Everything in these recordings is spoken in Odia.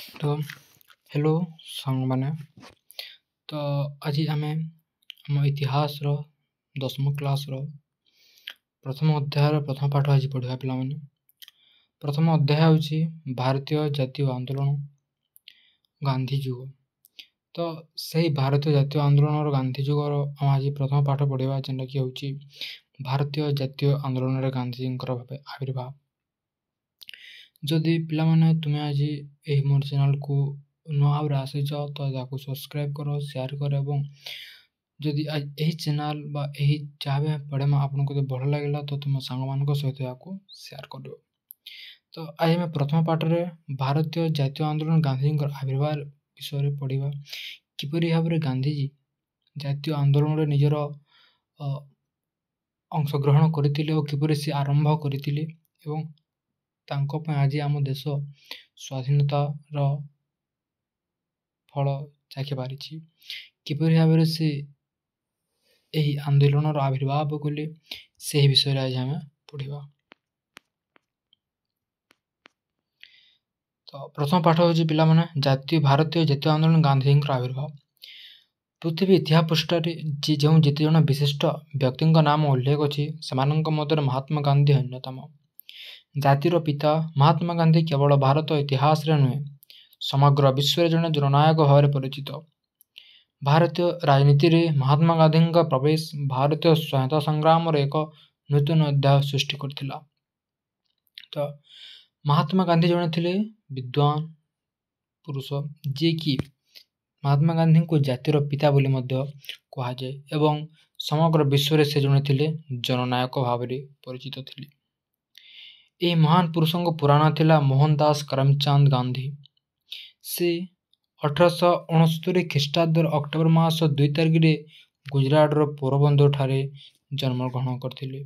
ତ ହ୍ୟାଲୋ ସାଙ୍ଗମାନେ। ତ ଆଜି ଆମେ ଆମ ଇତିହାସର 10ମ କ୍ଲାସ୍ର ପ୍ରଥମ ଅଧ୍ୟାୟର ପ୍ରଥମ ପାଠ ଆଜି ପଢ଼ିବା ପିଲାମାନେ। ପ୍ରଥମ ଅଧ୍ୟାୟ ହେଉଛି ଭାରତୀୟ ଜାତୀୟ ଆନ୍ଦୋଳନ ଗାନ୍ଧୀ ଯୁଗ। ତ ସେହି ଭାରତୀୟ ଜାତୀୟ ଆନ୍ଦୋଳନର ଗାନ୍ଧୀ ଯୁଗର ଆମେ ଆଜି ପ୍ରଥମ ପାଠ ପଢ଼ିବା, ଯେନ୍ଟାକି ହେଉଛି ଭାରତୀୟ ଜାତୀୟ ଆନ୍ଦୋଳନରେ ଗାନ୍ଧୀଜୀଙ୍କର ଆବିର୍ଭାବ। ଯଦି ପିଲାମାନେ ତୁମେ ଆଜି ଏହି ମୋର ଚ୍ୟାନେଲକୁ ନୂଆ ଭାବରେ ଆସିଛ ତ ତାକୁ ସବସ୍କ୍ରାଇବ୍ କର, ସେୟାର କର ଏବଂ ଯଦି ଏହି ଚ୍ୟାନେଲ ବା ଏହି ଯାହା ବି ପଢ଼େମା ଆପଣଙ୍କୁ ଯଦି ଭଲ ଲାଗିଲା ତ ତୁମ ସାଙ୍ଗମାନଙ୍କ ସହିତ ଏହାକୁ ସେୟାର କରିବ। ତ ଆଜି ଆମେ ପ୍ରଥମ ପାଠରେ ଭାରତୀୟ ଜାତୀୟ ଆନ୍ଦୋଳନ ଗାନ୍ଧୀଜୀଙ୍କର ଆବିର୍ଭାବ ବିଷୟରେ ପଢ଼ିବା। କିପରି ଭାବରେ ଗାନ୍ଧୀଜୀ ଜାତୀୟ ଆନ୍ଦୋଳନରେ ନିଜର ଅଂଶଗ୍ରହଣ କରିଥିଲେ ଓ କିପରି ସେ ଆରମ୍ଭ କରିଥିଲେ ଏବଂ ତାଙ୍କ ପାଇଁ ଆଜି ଆମ ଦେଶ ସ୍ୱାଧୀନତାର ଫଳ ଚାଖି ପାରିଛି। କିପରି ଭାବରେ ସେ ଏହି ଆନ୍ଦୋଳନର ଆବିର୍ଭାବ କଲେ ସେହି ବିଷୟରେ ଆଜି ଆମେ ପଢ଼ିବା। ତ ପ୍ରଥମ ପାଠ ହେଉଛି ପିଲାମାନେ ଭାରତୀୟ ଜାତୀୟ ଆନ୍ଦୋଳନ ଗାନ୍ଧୀଜୀଙ୍କର ଆବିର୍ଭାବ। ପୃଥିବୀ ଇତିହାସ ପୃଷ୍ଠାରେ ଯେଉଁ ଯେତେ ଜଣ ବିଶିଷ୍ଟ ବ୍ୟକ୍ତିଙ୍କ ନାମ ଉଲ୍ଲେଖ ଅଛି ସେମାନଙ୍କ ମଧ୍ୟରେ ମହାତ୍ମା ଗାନ୍ଧୀ ଅନ୍ୟତମ। ଜାତିର ପିତା ମହାତ୍ମା ଗାନ୍ଧୀ କେବଳ ଭାରତ ଇତିହାସରେ ନୁହେଁ, ସମଗ୍ର ବିଶ୍ୱରେ ଜଣେ ଜନନାୟକ ଭାବରେ ପରିଚିତ। ଭାରତୀୟ ରାଜନୀତିରେ ମହାତ୍ମା ଗାନ୍ଧୀଙ୍କ ପ୍ରବେଶ ଭାରତୀୟ ସ୍ୱାଧୀନତା ସଂଗ୍ରାମରେ ଏକ ନୂତନ ଅଧ୍ୟାୟ ସୃଷ୍ଟି କରିଥିଲା। ତ ମହାତ୍ମା ଗାନ୍ଧୀ ଜଣେ ଥିଲେ ବିଦ୍ୱାନ ପୁରୁଷ, ଯିଏକି ମହାତ୍ମା ଗାନ୍ଧୀଙ୍କୁ ଜାତିର ପିତା ବୋଲି ମଧ୍ୟ କୁହାଯାଏ ଏବଂ ସମଗ୍ର ବିଶ୍ୱରେ ସେ ଜଣେ ଥିଲେ ଜନନାୟକ ଭାବରେ ପରିଚିତ ଥିଲେ। ଏହି ମହାନ ପୁରୁଷଙ୍କ ପୁରା ନାଁ ଥିଲା ମୋହନ ଦାସ କରମଚାନ୍ଦ ଗାନ୍ଧୀ। ସେ 1869 ଖ୍ରୀଷ୍ଟାବ୍ଦର ଅକ୍ଟୋବର ମାସ 2 ତାରିଖରେ ଗୁଜରାଟର ପୋରବନ୍ଦର ଠାରେ ଜନ୍ମଗ୍ରହଣ କରିଥିଲେ।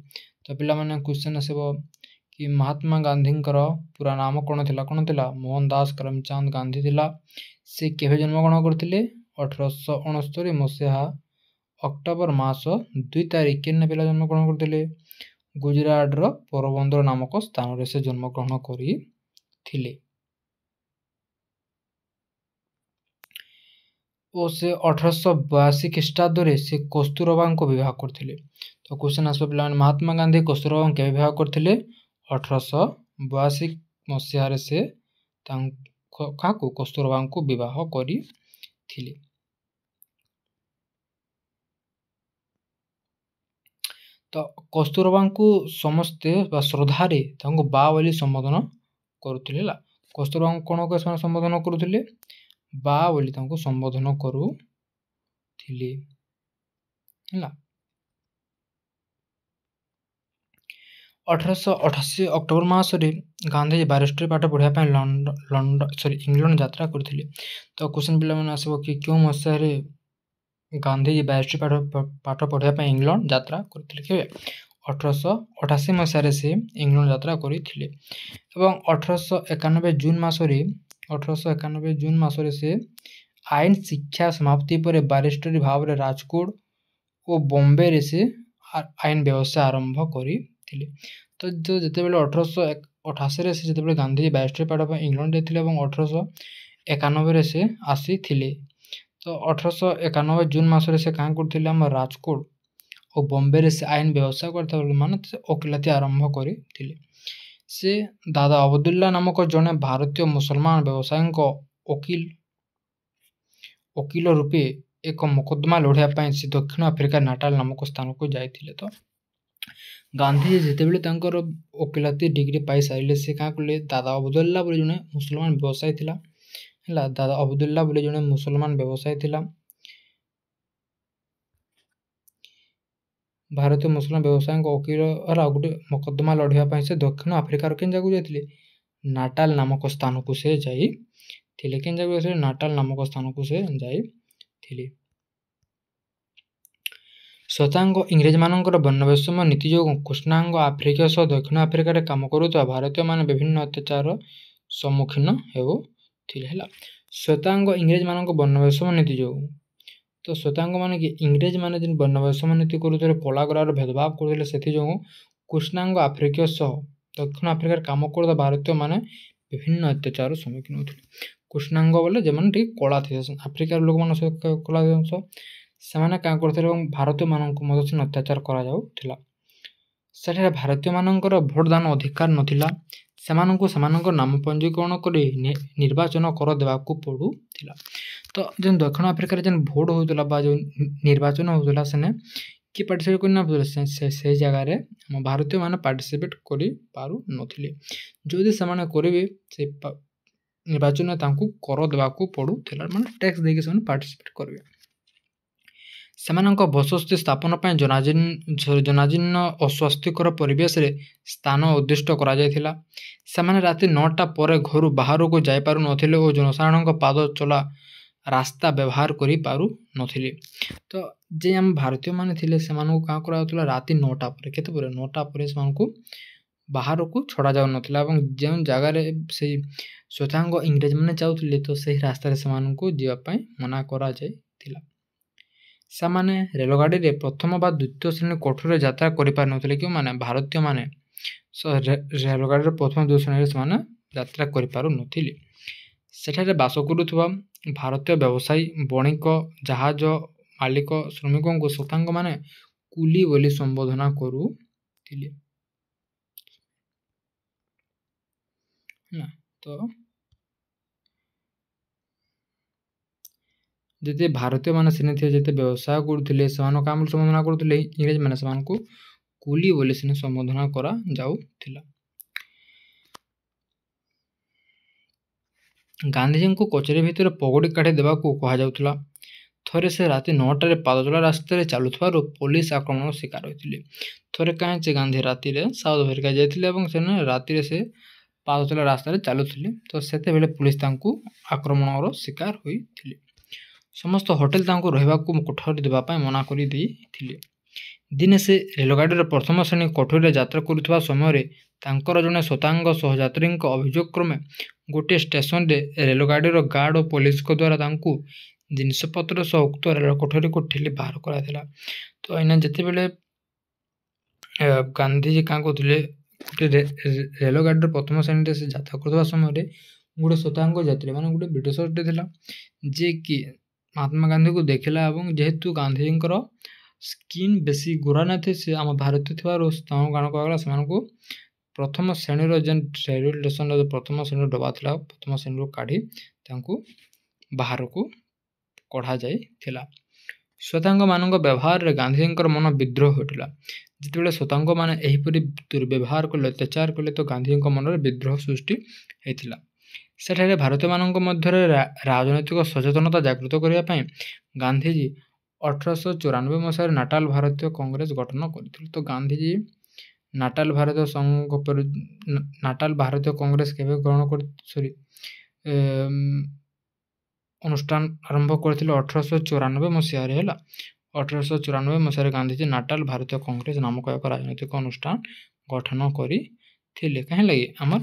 ତ ପିଲାମାନେ କ୍ୱେଶ୍ଚନ୍ ଆସିବ କି ମହାତ୍ମା ଗାନ୍ଧୀଙ୍କର ପୁରା ନାମ କ'ଣ ଥିଲା? ମୋହନ ଦାସ କରମଚାନ୍ଦ ଗାନ୍ଧୀ ଥିଲା। ସେ କେବେ ଜନ୍ମଗ୍ରହଣ କରିଥିଲେ? 1869 ମସିହା ଅକ୍ଟୋବର ମାସ 2 ତାରିଖ କେନ୍ ପିଲା ଜନ୍ମଗ୍ରହଣ କରିଥିଲେ? ଗୁଜରାଟର ପୋରବନ୍ଦର ନାମକ ସ୍ଥାନରେ ସେ ଜନ୍ମଗ୍ରହଣ କରିଥିଲେ। ଓ ସେ 1882 ଖ୍ରୀଷ୍ଟାବ୍ଦରେ ସେ କସ୍ତୁରବାଙ୍କୁ ବିବାହ କରିଥିଲେ। ତ କ୍ୱେଶ୍ଚନ୍ ଆସିବ ପିଲାମାନେ, ମହାତ୍ମା ଗାନ୍ଧୀ କସ୍ତୁରବାଙ୍କୁ କେବେ ବିବାହ କରିଥିଲେ? 1882 ମସିହାରେ ସେ କାହାକୁ କସ୍ତୁରବାଙ୍କୁ ବିବାହ କରିଥିଲେ। ତ କସ୍ତୁରବାଙ୍କୁ ସମସ୍ତେ ବା ଶ୍ରଦ୍ଧାରେ ତାଙ୍କୁ ବା ବୋଲି ସମ୍ବୋଧନ କରୁଥିଲେ। ହେଲା, କସ୍ତୁରବାଙ୍କୁ କ'ଣ ସେମାନେ ସମ୍ବୋଧନ କରୁଥିଲେ? ବା ବୋଲି ତାଙ୍କୁ ସମ୍ବୋଧନ କରୁଥିଲେ। ହେଲା, 1888 ଅକ୍ଟୋବର ମାସରେ ଗାନ୍ଧୀଜୀ ବାରିଷ୍ଟରୀ ପାଠ ପଢ଼ିବା ପାଇଁ ଇଂଲଣ୍ଡ ଯାତ୍ରା କରିଥିଲେ। ତ କ୍ୱେଶ୍ଚନ୍ ପିଲାମାନେ ଆସିବ କି କେଉଁ ମସିହାରେ ଗାନ୍ଧୀଜୀ ବାରିଷ୍ଟରୀ ପାଠ ପଢ଼ିବା ପାଇଁ ଇଂଲଣ୍ଡ ଯାତ୍ରା କରିଥିଲେ? କେବେ? 1888 ମସିହାରେ ସେ ଇଂଲଣ୍ଡ ଯାତ୍ରା କରିଥିଲେ ଏବଂ 1891 ଜୁନ୍ ମାସରେ ସେ ଆଇନ ଶିକ୍ଷା ସମାପ୍ତି ପରେ ବାରିଷ୍ଟରୀ ଭାବରେ ରାଜକୋଟ ଓ ବମ୍ବେରେ ସେ ଆଇନ ବ୍ୟବସାୟ ଆରମ୍ଭ କରିଥିଲେ। ତ ଯେତେବେଳେ 1888ରେ ସେ ଯେତେବେଳେ ଗାନ୍ଧୀଜୀ ବାରିଷ୍ଟରୀ ପାଠ ପାଇଁ ଇଂଲଣ୍ଡ ଯାଇଥିଲେ ଏବଂ 1891ରେ ସେ ଆସିଥିଲେ। ତ 1891 ଜୁନ୍ ମାସରେ ସେ କାଁ କରିଥିଲେ? ଆମ ରାଜକୋଟ ଓ ବମ୍ବେରେ ସେ ଆଇନ ବ୍ୟବସାୟ କରିଥିଲେ, ମାନେ ସେ ଓକିଲାତି ଆରମ୍ଭ କରିଥିଲେ। ସେ ଦାଦା ଅବଦୁଲ୍ଲା ନାମକ ଜଣେ ଭାରତୀୟ ମୁସଲମାନ ବ୍ୟବସାୟୀଙ୍କ ଓକିଲ ରୂପେ ଏକ ମୋକଦ୍ଦମା ଲଢ଼ିବା ପାଇଁ ସେ ଦକ୍ଷିଣ ଆଫ୍ରିକା ନାଟାଲ ନାମକ ସ୍ଥାନକୁ ଯାଇଥିଲେ। ତ ଗାନ୍ଧୀଜୀ ଯେତେବେଳେ ତାଙ୍କର ଓକିଲାତି ଡିଗ୍ରୀ ପାଇସାରିଲେ ସେ କାଁ କଲେ? ଦାଦା ଅବଦୁଲ୍ଲା ବୋଲି ଜଣେ ମୁସଲମାନ ବ୍ୟବସାୟୀ ଥିଲା। ହେଲା, ଦାଦା ଅବଦୁଲ୍ଲା ବୋଲି ଜଣେ ମୁସଲମାନ ବ୍ୟବସାୟୀ ଥିଲା। ଭାରତୀୟ ମୁସଲମାନ ବ୍ୟବସାୟୀଙ୍କ ଓକିଲ ହେଲା ଗୋଟେ ମୋକଦ୍ଦମା ଲଢ଼ିବା ପାଇଁ ସେ ଦକ୍ଷିଣ ଆଫ୍ରିକାର କେନ୍ ଜାଗାକୁ ଯାଇଥିଲେ? ନାଟାଲ ନାମକ ସ୍ଥାନକୁ ସେ ଯାଇଥିଲେ। କେନ୍ ଜାଗାକୁ ଯାଇଥିଲେ? ନାଟାଲ ନାମକ ସ୍ଥାନକୁ ସେ ଯାଇଥିଲେ। ଶ୍ଵେତାଙ୍ଗ ଇଂରେଜମାନଙ୍କର ବର୍ଣ୍ଣବୈଷମ୍ୟ ନୀତି ଯୋଗୁଁ କୃଷ୍ଣାଙ୍ଗ ଆଫ୍ରିକୀୟ ସହ ଦକ୍ଷିଣ ଆଫ୍ରିକାରେ କାମ କରୁଥିବା ଭାରତୀୟମାନେ ବିଭିନ୍ନ ଅତ୍ୟାଚାରର ସମ୍ମୁଖୀନ ହେଉଥିଲେ। ହେଲା, ଶ୍ଵେତାଙ୍ଗ ଇଂରେଜମାନଙ୍କ ବର୍ଣ୍ଣବୈଷମ୍ୟ ନୀତି ଯୋଗୁଁ। ତ ଶ୍ଵେତାଙ୍ଗ ମାନେ କି ଇଂରେଜମାନେ ଯେନ୍ ବର୍ଣ୍ଣବୈଷମ୍ୟ ନୀତି କରୁଥିଲେ, କଳା ଗୋରାର ଭେଦଭାବ କରୁଥିଲେ, ସେଥିଯୋଗୁଁ କୃଷ୍ଣାଙ୍ଗ ଆଫ୍ରିକୀୟ ସହ ଦକ୍ଷିଣ ଆଫ୍ରିକାରେ କାମ କରୁଥିବା ଭାରତୀୟମାନେ ବିଭିନ୍ନ ଅତ୍ୟାଚାରର ସମ୍ମୁଖୀନ ହେଉଥିଲେ। କୃଷ୍ଣାଙ୍ଗ ବୋଲେ ଯେମାନେ ଟିକେ କଳା ଥିବେ, ଆଫ୍ରିକାର ଲୋକମାନଙ୍କ ସହିତ କଳା ଅଂଶ ସେମାନେ କାଁ କରୁଥିଲେ ଏବଂ ଭାରତୀୟମାନଙ୍କୁ ମଧ୍ୟ ସେ ଅତ୍ୟାଚାର କରାଯାଉଥିଲା। ସେଠାରେ ଭାରତୀୟମାନଙ୍କର ଭୋଟ ଦାନ ଅଧିକାର ନଥିଲା। ସେମାନଙ୍କୁ ସେମାନଙ୍କ ନାମ ପଞ୍ଜୀକରଣ କରି ନିର୍ବାଚନ କର ଦେବାକୁ ପଡ଼ୁଥିଲା। ତ ଯେନ୍ ଦକ୍ଷିଣ ଆଫ୍ରିକାରେ ଯେନ୍ ଭୋଟ ହେଉଥିଲା ବା ଯେଉଁ ନିର୍ବାଚନ ହେଉଥିଲା ସେନେ କିଏ ପାର୍ଟିସିପେଟ୍ କରିନଥିଲେ, ସେଇ ଜାଗାରେ ଆମ ଭାରତୀୟମାନେ ପାର୍ଟିସିପେଟ୍ କରିପାରୁନଥିଲେ। ଯଦି ସେମାନେ କରିବେ ସେ ନିର୍ବାଚନରେ ତାଙ୍କୁ କର ଦେବାକୁ ପଡ଼ୁଥିଲା, ମାନେ ଟ୍ୟାକ୍ସ ଦେଇକି ସେମାନେ ପାର୍ଟିସିପେଟ୍ କରିବେ। ସେମାନଙ୍କ ବସତି ସ୍ଥାପନ ପାଇଁ ଜନାଜୀର୍ଣ୍ଣ ଅସ୍ୱାସ୍ଥ୍ୟକର ପରିବେଶରେ ସ୍ଥାନ ଉଦ୍ଦିଷ୍ଟ କରାଯାଇଥିଲା। ସେମାନେ ରାତି 9ଟା ପରେ ଘରୁ ବାହାରକୁ ଯାଇପାରୁନଥିଲେ ଓ ଜନସାଧାରଣଙ୍କ ପାଦ ଚଲା ରାସ୍ତା ବ୍ୟବହାର କରିପାରୁନଥିଲେ। ତ ଯେ ଆମ ଭାରତୀୟମାନେ ଥିଲେ ସେମାନଙ୍କୁ କାଁ କରାଯାଉଥିଲା, ରାତି 9ଟା ପରେ, କେତେ ପରେ 9ଟା ପରେ ସେମାନଙ୍କୁ ବାହାରକୁ ଛଡ଼ା ଯାଉନଥିଲା ଏବଂ ଯେଉଁ ଜାଗାରେ ସେଇ ଶ୍ଵେତାଙ୍ଗ ଇଂରେଜମାନେ ଯାଉଥିଲେ ତ ସେହି ରାସ୍ତାରେ ସେମାନଙ୍କୁ ଯିବା ପାଇଁ ମନା କରାଯାଇଥିଲା। ସେମାନେ ରେଳଗାଡ଼ିରେ ପ୍ରଥମ ବା ଦ୍ୱିତୀୟ ଶ୍ରେଣୀ କୋଠରୀରେ ଯାତ୍ରା କରିପାରିନଥିଲେ। କେଉଁମାନେ? ଭାରତୀୟମାନେ ରେଳଗାଡ଼ିର ପ୍ରଥମ ଦ୍ୱିତୀୟ ଶ୍ରେଣୀରେ ସେମାନେ ଯାତ୍ରା କରିପାରୁନଥିଲେ। ସେଠାରେ ବାସ କରୁଥିବା ଭାରତୀୟ ବ୍ୟବସାୟୀ, ବଣିକ, ଜାହାଜ ମାଲିକ, ଶ୍ରମିକଙ୍କୁ ଶ୍ଵେତାଙ୍ଗମାନେ କୁଲି ବୋଲି ସମ୍ବୋଧନ କରୁଥିଲେ। ତ ଯେତେ ଭାରତୀୟମାନେ ସେନେ ଥିଲେ, ଯେତେ ବ୍ୟବସାୟ କରୁଥିଲେ ସେମାନଙ୍କୁ କାଁ ବୋଲି ସମ୍ବୋଧନ କରୁଥିଲେ? ଇଂରେଜମାନେ ସେମାନଙ୍କୁ କୁଲି ବୋଲି ସେନେ ସମ୍ବୋଧନ କରାଯାଉଥିଲା। ଗାନ୍ଧିଜୀଙ୍କୁ କଚେରୀ ଭିତରେ ପଗଡ଼ି କାଢ଼ି ଦେବାକୁ କୁହାଯାଉଥିଲା। ଥରେ ସେ ରାତି 9ଟାରେ ପାଦଚଲା ରାସ୍ତାରେ ଚାଲୁଥିବାରୁ ପୋଲିସ ଆକ୍ରମଣର ଶିକାର ହୋଇଥିଲେ। ଥରେ କାହିଁ ଯେ ଗାନ୍ଧୀ ରାତିରେ ସାଉଥ ଆଫ୍ରିକା ଯାଇଥିଲେ ଏବଂ ସେନେ ରାତିରେ ସେ ପାଦଚଲା ରାସ୍ତାରେ ଚାଲୁଥିଲେ, ତ ସେତେବେଳେ ପୁଲିସ ତାଙ୍କୁ ଆକ୍ରମଣର ଶିକାର ହୋଇଥିଲେ। ସମସ୍ତ ହୋଟେଲ ତାଙ୍କୁ ରହିବାକୁ କୋଠରୀ ଦେବା ପାଇଁ ମନା କରିଦେଇଥିଲେ। ଦିନେ ସେ ରେଳଗାଡ଼ିର ପ୍ରଥମ ଶ୍ରେଣୀ କୋଠରୀରେ ଯାତ୍ରା କରୁଥିବା ସମୟରେ ତାଙ୍କର ଜଣେ ଶ୍ଵେତାଙ୍ଗ ସହଯାତ୍ରୀଙ୍କ ଅଭିଯୋଗ କ୍ରମେ ଗୋଟିଏ ଷ୍ଟେସନରେ ରେଳଗାଡ଼ିର ଗାର୍ଡ ଓ ପୋଲିସଙ୍କ ଦ୍ୱାରା ତାଙ୍କୁ ଜିନିଷପତ୍ର ସହ ଉକ୍ତ ରେଳ କୋଠରୀକୁ ଠେଲି ବାହାର କରାଯାଇଥିଲା। ତ ଏଇନା ଯେତେବେଳେ ଗାନ୍ଧିଜୀ କାଁ କରୁଥିଲେ, ଗୋଟେ ରେଳଗାଡ଼ିର ପ୍ରଥମ ଶ୍ରେଣୀରେ ସେ ଯାତ୍ରା କରୁଥିବା ସମୟରେ ଗୋଟେ ଶ୍ଵେତାଙ୍ଗ ଯାତ୍ରୀ, ମାନେ ଗୋଟେ ବ୍ରିଟିଶରଟେ ଥିଲା, ଯିଏକି ମହାତ୍ମା ଗାନ୍ଧୀକୁ ଦେଖିଲା ଏବଂ ଯେହେତୁ ଗାନ୍ଧୀଜୀଙ୍କର ସ୍କିନ୍ ବେଶୀ ଗୋରା ନଥାଏ, ସେ ଆମ ଭାରତୀୟ ଥିବାରୁ ତାଙ୍କୁ କାଣ କରାଗଲା, ସେମାନଙ୍କୁ ପ୍ରଥମ ଶ୍ରେଣୀର ଯେନ୍ ରେଲୱେ ଷ୍ଟେସନର ପ୍ରଥମ ଶ୍ରେଣୀର ଡବା ଥିଲା, ପ୍ରଥମ ଶ୍ରେଣୀରୁ କାଢ଼ି ତାଙ୍କୁ ବାହାରକୁ କଢ଼ାଯାଇଥିଲା। ଶ୍ଵେତାଙ୍ଗମାନଙ୍କ ବ୍ୟବହାରରେ ଗାନ୍ଧିଜୀଙ୍କର ମନ ବିଦ୍ରୋହ ହୋଇଥିଲା। ଯେତେବେଳେ ଶ୍ଵେତାଙ୍ଗମାନେ ଏହିପରି ଦୁର୍ବ୍ୟବହାର କଲେ, ଅତ୍ୟାଚାର କଲେ, ତ ଗାନ୍ଧିଜୀଙ୍କ ମନରେ ବିଦ୍ରୋହ ସୃଷ୍ଟି ହୋଇଥିଲା। ସେଠାରେ ଭାରତୀୟମାନଙ୍କ ମଧ୍ୟରେ ରାଜନୈତିକ ସଚେତନତା ଜାଗୃତ କରିବା ପାଇଁ ଗାନ୍ଧିଜୀ 1894 ମସିହାରେ ନାଟାଲ ଭାରତୀୟ କଂଗ୍ରେସ ଗଠନ କରିଥିଲେ। ତ ଗାନ୍ଧିଜୀ ନାଟାଲ ଭାରତୀୟ କଂଗ୍ରେସ କେବେ ଅନୁଷ୍ଠାନ ଆରମ୍ଭ କରିଥିଲେ? 1894 ମସିହାରେ ହେଲା। 1894 ମସିହାରେ ଗାନ୍ଧିଜୀ ନାଟାଲ ଭାରତୀୟ କଂଗ୍ରେସ ନାମକ ଏକ ରାଜନୈତିକ ଅନୁଷ୍ଠାନ ଗଠନ କରିଥିଲେ। କାହିଁ ଲାଗି? ଆମର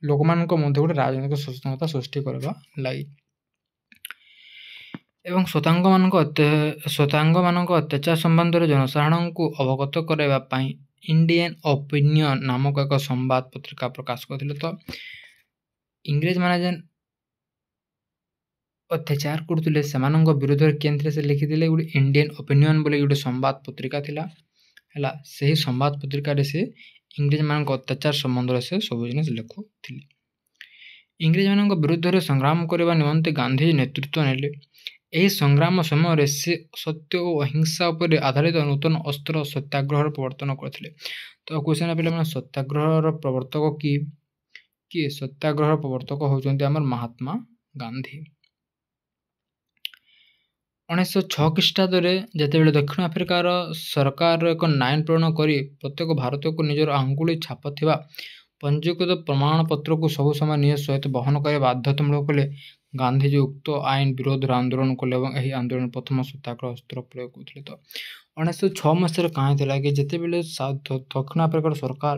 ଲୋକମାନଙ୍କ ମଧ୍ୟ ଗୋଟେ ରାଜନୈତିକ ସଚେତନତା ସୃଷ୍ଟି କରିବା ଲାଗି ଏବଂ ଶ୍ଵେତାଙ୍ଗମାନଙ୍କ ଅତ୍ୟାଚାର ସମ୍ବନ୍ଧରେ ଜନସାଧାରଣଙ୍କୁ ଅବଗତ କରାଇବା ପାଇଁ ଇଣ୍ଡିଆନ୍ ଓପିନିଅନ ନାମକ ଏକ ସମ୍ବାଦ ପତ୍ରିକା ପ୍ରକାଶ କରିଥିଲେ। ତ ଇଂରେଜମାନେ ଯେନ୍ ଅତ୍ୟାଚାର କରୁଥିଲେ ସେମାନଙ୍କ ବିରୁଦ୍ଧରେ କେନ୍ଥିରେ ସେ ଲେଖିଥିଲେ? ଗୋଟେ ଇଣ୍ଡିଆନ୍ ଓପିନିଅନ ବୋଲି ଗୋଟେ ସମ୍ବାଦ ପତ୍ରିକା ଥିଲା ହେଲା। ସେହି ସମ୍ବାଦ ପତ୍ରିକାରେ ସେ ଇଂରେଜମାନଙ୍କ ଅତ୍ୟାଚାର ସମ୍ବନ୍ଧରେ ସେ ସବୁ ଜିନିଷ ଲେଖୁଥିଲେ। ଇଂରେଜମାନଙ୍କ ବିରୁଦ୍ଧରେ ସଂଗ୍ରାମ କରିବା ନିମନ୍ତେ ଗାନ୍ଧିଜୀ ନେତୃତ୍ୱ ନେଲେ। ଏହି ସଂଗ୍ରାମ ସମୟରେ ସେ ସତ୍ୟ ଓ ଅହିଂସା ଉପରେ ଆଧାରିତ ନୂତନ ଅସ୍ତ୍ର ସତ୍ୟାଗ୍ରହର ପ୍ରବର୍ତ୍ତନ କରିଥିଲେ। ତ କ୍ୱେଶ୍ଚନ ପିଲାମାନେ, ସତ୍ୟାଗ୍ରହର ପ୍ରବର୍ତ୍ତକ କିଏ? ସତ୍ୟାଗ୍ରହର ପ୍ରବର୍ତ୍ତକ ହେଉଛନ୍ତି ଆମର ମହାତ୍ମା ଗାନ୍ଧୀ। 1906 ଖ୍ରୀଷ୍ଟାବ୍ଦରେ ଯେତେବେଳେ ଦକ୍ଷିଣ ଆଫ୍ରିକାର ସରକାର ଏକ ଆଇନ ପ୍ରଣୟନ କରି ପ୍ରତ୍ୟେକ ଭାରତୀୟକୁ ନିଜର ଆଙ୍ଗୁଳି ଛାପ ଥିବା ପଞ୍ଜୀକୃତ ପ୍ରମାଣପତ୍ରକୁ ସବୁ ସମୟ ନିଜ ସହିତ ବହନ କରିବା ବାଧ୍ୟତାମୂଳକ କଲେ, ଗାନ୍ଧିଜୀ ଉକ୍ତ ଆଇନ ବିରୋଧରେ ଆନ୍ଦୋଳନ କଲେ ଏବଂ ଏହି ଆନ୍ଦୋଳନରେ ପ୍ରଥମ ସତ୍ୟାଗ୍ରହ ଅସ୍ତ୍ର ପ୍ରୟୋଗ କରିଥିଲେ। ତ 1906 ମସିହାରେ କାଁ ହେଇଥିଲା କି, ଯେତେବେଳେ ଦକ୍ଷିଣ ଆଫ୍ରିକାର ସରକାର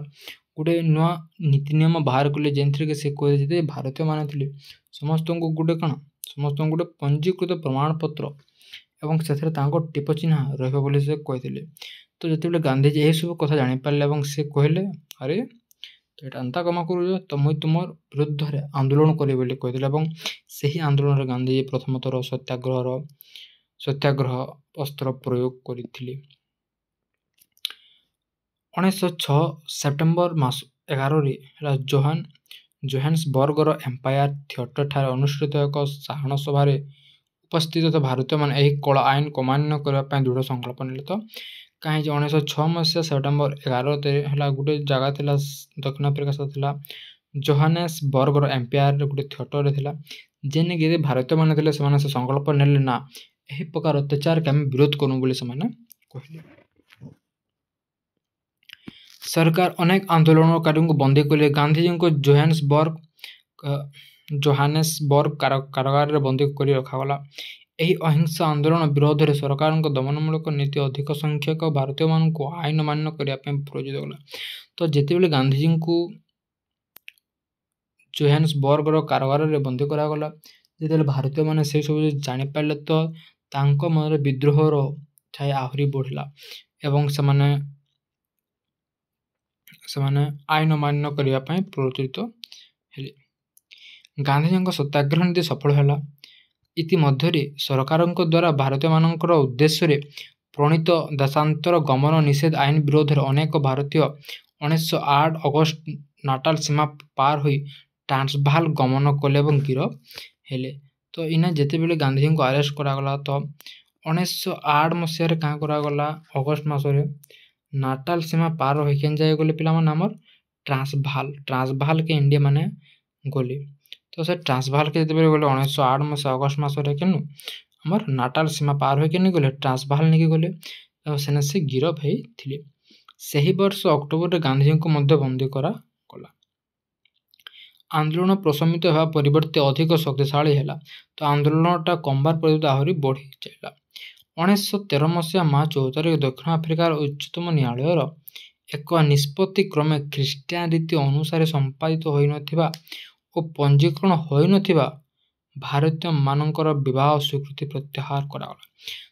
ଗୋଟେ ନୂଆ ନୀତି ନିୟମ ବାହାର କଲେ, ଯେଉଁଥିରେ କି ସେ କହିଲେ ଯେତେ ଭାରତୀୟମାନେ ଥିଲେ ସମସ୍ତଙ୍କୁ ଗୋଟେ ପଞ୍ଜୀକୃତ ପ୍ରମାଣପତ୍ର ଏବଂ ସେଥିରେ ତାଙ୍କ ଟିପ ଚିହ୍ନ ରହିବ ବୋଲି ସେ କହିଥିଲେ। ତ ଯେତେବେଳେ ଗାନ୍ଧିଜୀ ଏହିସବୁ କଥା ଜାଣିପାରିଲେ ଏବଂ ସେ କହିଲେ, ଆରେ ତ ଏଇଟା ଏନ୍ତା କାମ କରୁଛ ତ ମୁଇଁ ତୁମର ବିରୁଦ୍ଧରେ ଆନ୍ଦୋଳନ କରିବି ବୋଲି କହିଥିଲେ ଏବଂ ସେହି ଆନ୍ଦୋଳନରେ ଗାନ୍ଧୀଜୀ ପ୍ରଥମଥର ସତ୍ୟାଗ୍ରହ ଅସ୍ତ୍ର ପ୍ରୟୋଗ କରିଥିଲେ। 1906 ସେପ୍ଟେମ୍ବର ମାସ 11ରେ ଜୋହାନ୍ସବର୍ଗର ଏମ୍ପାୟାର ଥିଏଟରଠାରେ ଅନୁଷ୍ଠିତ ଏକ ସାଧାରଣ ସଭାରେ ଉପସ୍ଥିତ ଭାରତୀୟମାନେ ଏହି କଳା ଆଇନକୁ ଅମାନ୍ୟ କରିବା ପାଇଁ ଦୃଢ଼ ସଂକଳ୍ପ ନେଲେ। ତ କାହିଁକି 1906 ମସିହା ସେପ୍ଟେମ୍ବର 11 ହେଲା ଗୋଟେ ଜାଗା ଥିଲା ଦକ୍ଷିଣ ଆଫ୍ରିକା ସହ ଥିଲା ଜୋହାନ୍ସବର୍ଗର ଏମ୍ପାୟାର ଗୋଟେ ଥିଏଟରରେ ଥିଲା ଯେନେକି ଭାରତୀୟମାନେ ଥିଲେ ସେମାନେ ସେ ସଂକଳ୍ପ ନେଲେ ନା ଏହି ପ୍ରକାର ଅତ୍ୟାଚାରକୁ ଆମେ ବିରୋଧ କରୁ ବୋଲି ସେମାନେ କହିଲେ। ସରକାର ଅନେକ ଆନ୍ଦୋଳନକାରୀଙ୍କୁ ବନ୍ଦୀ କଲେ। ଗାନ୍ଧୀଜୀଙ୍କୁ ଜୋହାନ୍ସବର୍ଗ କାରାଗାରରେ ବନ୍ଦୀ କରି ରଖାଗଲା। ଏହି ଅହିଂସା ଆନ୍ଦୋଳନ ବିରୋଧରେ ସରକାରଙ୍କ ଦମନମୂଳକ ନୀତି ଅଧିକ ସଂଖ୍ୟକ ଭାରତୀୟମାନଙ୍କୁ ଆଇନ ଅମାନ୍ୟ କରିବା ପାଇଁ ପ୍ରରୋଚିତ କଲା। ତ ଯେତେବେଳେ ଗାନ୍ଧୀଜୀଙ୍କୁ ଜୋହାନ୍ସବର୍ଗର କାରାଗାରରେ ବନ୍ଦୀ କରାଗଲା, ଯେତେବେଳେ ଭାରତୀୟମାନେ ସେସବୁ ଜାଣିପାରିଲେ ତ ତାଙ୍କ ମନରେ ବିଦ୍ରୋହର ଛାୟା ଆହୁରି ବଢ଼ିଲା ଏବଂ ସେମାନେ ଆଇନ ଅମାନ୍ୟ କରିବା ପାଇଁ ପ୍ରରୋଚିତ ହେଲେ। ଗାନ୍ଧୀଜୀଙ୍କ ସତ୍ୟାଗ୍ରହ ନୀତି ସଫଳ ହେଲା। ଇତିମଧ୍ୟରେ ସରକାରଙ୍କ ଦ୍ୱାରା ଭାରତୀୟମାନଙ୍କର ଉଦ୍ଦେଶ୍ୟରେ ପ୍ରଣୀତ ଦେଶାନ୍ତର ଗମନ ନିଷେଧ ଆଇନ ବିରୋଧରେ ଅନେକ ଭାରତୀୟ 1908 ଅଗଷ୍ଟ ନାଟାଲ ସୀମା ପାର ହୋଇ ଟ୍ରାନ୍ସଭାଲ ଗମନ କଲେ ଏବଂ ଗିରଫ ହେଲେ। ତ ଇନା ଯେତେବେଳେ ଗାନ୍ଧୀଜୀଙ୍କୁ ଆରେଷ୍ଟ କରାଗଲା ତ 1908 ମସିହାରେ କାଁ କରାଗଲା ଅଗଷ୍ଟ ମାସରେ ନାଟାଲ ସୀମା ପାର ହୋଇ କେନ୍ ଯାଏ ଗଲେ ପିଲାମାନେ ଆମର ଟ୍ରାନ୍ସଭାଲକେ ଇଣ୍ଡିଆ ମାନେ ଗଲେ। ତ ସେ ଟ୍ରାନ୍ସଭାଲକେ ଯେତେବେଳେ ଗଲେ 1908 ମସିହା ଅଗଷ୍ଟ ମାସରେ କେନୁ ଆମର ନାଟାଲ ସୀମା ପାର ହୋଇ କେନି ଗଲେ ଟ୍ରାନ୍ସଭାଲ ନେଇକି ଗଲେ ଏବଂ ସେନେ ସେ ଗିରଫ ହେଇଥିଲେ। ସେହି ବର୍ଷ ଅକ୍ଟୋବରରେ ଗାନ୍ଧୀଜୀଙ୍କୁ ମଧ୍ୟ ବନ୍ଦୀ କରାଗଲା। ଆନ୍ଦୋଳନ ପ୍ରଶମିତ ହେବା ପରିବର୍ତ୍ତେ ଅଧିକ ଶକ୍ତିଶାଳୀ ହେଲା। ତ ଆନ୍ଦୋଳନଟା କମ୍ବାର ପରିବର୍ତ୍ତେ ଆହୁରି ବଢ଼ି ଚାଲିଲା। 1913 ମସିହା ମାର୍ଚ୍ଚ 14 ତାରିଖ ଦକ୍ଷିଣ ଆଫ୍ରିକାର ଉଚ୍ଚତମ ନ୍ୟାୟାଳୟର ଏକ ନିଷ୍ପତ୍ତି କ୍ରମେ ଖ୍ରୀଷ୍ଟିଆନ ରୀତି ଅନୁସାରେ ସମ୍ପାଦିତ ହୋଇନଥିବା ଓ ପଞ୍ଜୀକରଣ ହୋଇନଥିବା ଭାରତୀୟମାନଙ୍କର ବିବାହ ସ୍ୱୀକୃତି ପ୍ରତ୍ୟାହାର କରାଗଲା।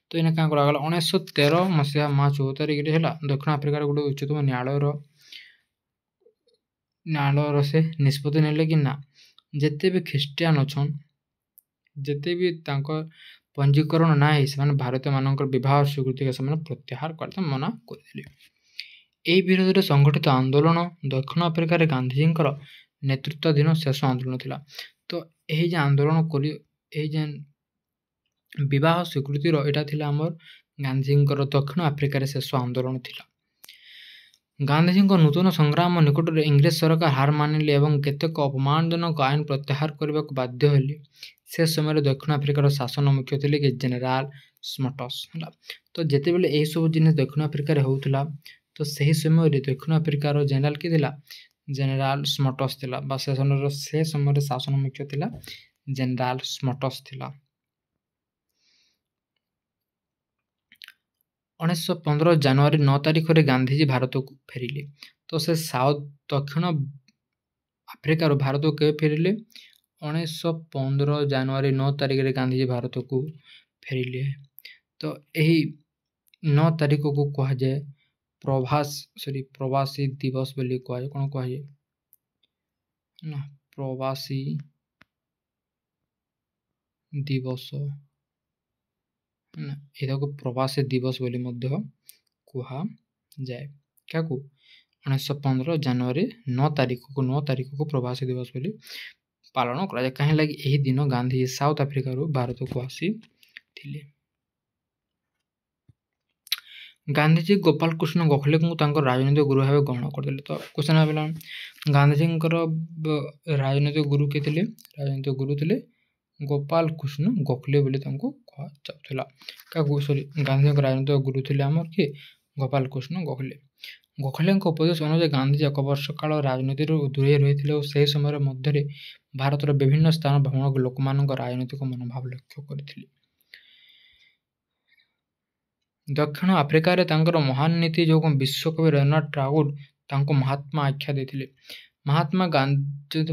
ତ ଏଇନା କାଁ କରାଗଲା 1913 ମସିହା ମାର୍ଚ୍ଚ 14 ତାରିଖରେ ହେଲା ଦକ୍ଷିଣ ଆଫ୍ରିକାର ଗୋଟେ ଉଚ୍ଚତମ ନ୍ୟାୟାଳୟର ସେ ନିଷ୍ପତ୍ତି ନେଲେ କି ନା ଯେତେ ବି ଖ୍ରୀଷ୍ଟିଆନ ଅଛନ୍ ଯେତେ ବି ତାଙ୍କ ପଞ୍ଜୀକରଣ ନା ହେଇ ସେମାନେ ଭାରତୀୟମାନଙ୍କର ବିବାହ ସ୍ୱୀକୃତିକୁ ସେମାନେ ପ୍ରତ୍ୟାହାର କରିବା ମନା କରିଥିଲେ। ଏହି ବିରୋଧରେ ସଂଗଠିତ ଆନ୍ଦୋଳନ ଦକ୍ଷିଣ ଆଫ୍ରିକାରେ ଗାନ୍ଧୀଜୀଙ୍କର ନେତୃତ୍ୱାଧୀନ ଶେଷ ଆନ୍ଦୋଳନ ଥିଲା। ତ ଏହି ଯେ ଆନ୍ଦୋଳନ କରି ଏହି ଯେ ବିବାହ ସ୍ୱୀକୃତିର ଏଇଟା ଥିଲା ଆମର ଗାନ୍ଧୀଜୀଙ୍କର ଦକ୍ଷିଣ ଆଫ୍ରିକାରେ ଶେଷ ଆନ୍ଦୋଳନ ଥିଲା। ଗାନ୍ଧୀଜୀଙ୍କ ନୂତନ ସଂଗ୍ରାମ ନିକଟରେ ଇଂରେଜ ସରକାର ହାର ମାନିଲେ ଏବଂ କେତେକ ଅପମାନଜନକ ଆଇନ ପ୍ରତ୍ୟାହାର କରିବାକୁ ବାଧ୍ୟ ହେଲେ। ସେ ସମୟରେ ଦକ୍ଷିଣ ଆଫ୍ରିକାର ଶାସନ ମୁଖ୍ୟ ଥିଲେ କି ଜେନେରାଲ ସ୍ମଟସ୍ ହେଲା। ତ ଯେତେବେଳେ ଏହିସବୁ ଜିନିଷ ଦକ୍ଷିଣ ଆଫ୍ରିକାରେ ହେଉଥିଲା ତ ସେହି ସମୟରେ ଦକ୍ଷିଣ ଆଫ୍ରିକାର ଜେନେରାଲ କିଏ ଥିଲା ଜେନେରାଲ ସ୍ମଟସ୍ ଥିଲା ବା ସେ ସମୟରେ ଶାସନ ମୁଖ୍ୟ ଥିଲା ଜେନେରାଲ ସ୍ମଟସ୍ ଥିଲା। 1915 ଜାନୁଆରୀ 9 ତାରିଖରେ ଗାନ୍ଧୀଜୀ ଭାରତକୁ ଫେରିଲେ। ତ ସେ ଦକ୍ଷିଣ ଆଫ୍ରିକାରୁ ଭାରତକୁ କେବେ ଫେରିଲେ 1915 ଜାନୁଆରୀ 9 ତାରିଖରେ ଗାନ୍ଧୀଜୀ ଭାରତକୁ ଫେରିଲେ। ତ ଏହି 9 ତାରିଖକୁ କୁହାଯାଏ ପ୍ରବାସୀ ଦିବସ ବୋଲି କୁହାଯାଏ। କ'ଣ କୁହାଯାଏ ନା ପ୍ରବାସୀ ଦିବସ ନା ଏଟାକୁ ପ୍ରବାସୀ ଦିବସ ବୋଲି ମଧ୍ୟ କୁହାଯାଏ। କାହାକୁ 1915 ଜାନୁଆରୀ 9 ତାରିଖକୁ ପ୍ରବାସୀ ଦିବସ ବୋଲି ପାଳନ କରାଯାଏ। କାହିଁ ଲାଗି ଏହି ଦିନ ଗାନ୍ଧୀ ସାଉଥ ଆଫ୍ରିକାରୁ ଭାରତକୁ ଆସିଥିଲେ। ଗାନ୍ଧୀଜୀ ଗୋପାଳ କୃଷ୍ଣ ଗୋଖଲେଙ୍କୁ ତାଙ୍କର ରାଜନୈତିକ ଗୁରୁ ଭାବେ ଗ୍ରହଣ କରିଥିଲେ। ତ କ୍ୱେଶ୍ଚନ ଭାବିଲା ଗାନ୍ଧୀଜୀଙ୍କର ରାଜନୈତିକ ଗୁରୁ କିଏ ଥିଲେ? ରାଜନୈତିକ ଗୁରୁ ଥିଲେ ଗୋପାଳ କୃଷ୍ଣ ଗୋଖଲେ ବୋଲି ତାଙ୍କୁ କୁହାଯାଉଥିଲା। ଗାନ୍ଧୀଜୀଙ୍କ ରାଜନୈତିକ ଗୁରୁ ଥିଲେ ଆମର କିଏ ଗୋପାଳ କୃଷ୍ଣ ଗୋଖଲେ। ଗୋଖଲେଙ୍କ ଉପଦେଶ ଅନୁଯାୟୀ ଗାନ୍ଧୀଜୀ 1 ବର୍ଷ କାଳ ରାଜନୀତିରୁ ଦୂରେଇ ରହିଥିଲେ ଓ ସେହି ସମୟ ମଧ୍ୟରେ ଭାରତର ବିଭିନ୍ନ ସ୍ଥାନ ଭ୍ରମଣ କରି ଲୋକମାନଙ୍କ ରାଜନୈତିକ ମନୋଭାବ ଲକ୍ଷ୍ୟ କରିଥିଲେ। ଦକ୍ଷିଣ ଆଫ୍ରିକାରେ ତାଙ୍କର ମହାନ ନୀତି ଯୋଗୁଁ ବିଶ୍ୱକବି ରବୀନ୍ଦ୍ରନାଥ ଟାଗୋର ତାଙ୍କୁ ମହାତ୍ମା ଆଖ୍ୟା ଦେଇଥିଲେ।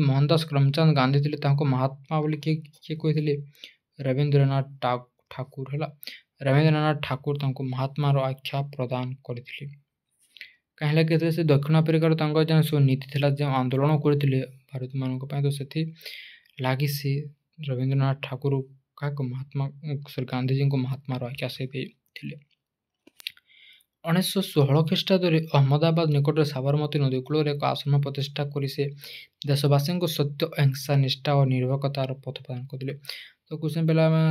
ମୋହନଦାସ କରମଚାନ୍ଦ ଗାନ୍ଧୀ ଥିଲେ ତାଙ୍କୁ ମହାତ୍ମା ବୋଲି କିଏ କହିଥିଲେ? ରବୀନ୍ଦ୍ରନାଥ ଠାକୁର ହେଲା। ରବୀନ୍ଦ୍ରନାଥ ଠାକୁର ତାଙ୍କୁ ମହାତ୍ମାର ଆଖ୍ୟା ପ୍ରଦାନ କରିଥିଲେ। କାହିଁକି ଲାଗି ସେ ଦକ୍ଷିଣ ଆଫ୍ରିକାର ତାଙ୍କର ଯେଉଁ ସବୁ ନୀତି ଥିଲା ଯେଉଁ ଆନ୍ଦୋଳନ କରିଥିଲେ ଭାରତୀୟମାନଙ୍କ ପାଇଁ ତ ସେଥି ଲାଗି ସେ ରବୀନ୍ଦ୍ରନାଥ ଠାକୁର କାହାକୁ ଗାନ୍ଧିଜୀଙ୍କୁ ମହାତ୍ମାର ଆଖ୍ୟା ସେ ଦେଇଥିଲେ। 1916 ଖ୍ରୀଷ୍ଟାବ୍ଦରେ ଅହମ୍ମଦାବାଦ ନିକଟରେ ସାବରମତୀ ନଦୀ କୂଳରେ ଏକ ଆଶ୍ରମ ପ୍ରତିଷ୍ଠା କରି ସେ ଦେଶବାସୀଙ୍କୁ ସତ୍ୟ, ଅହିଂସା, ନିଷ୍ଠା ଓ ନିର୍ଭୀକତାର ପଥ ପ୍ରଦାନ କରିଥିଲେ। ତ କ୍ୱେଶ୍ଚନ୍ ପିଲା ଆମେ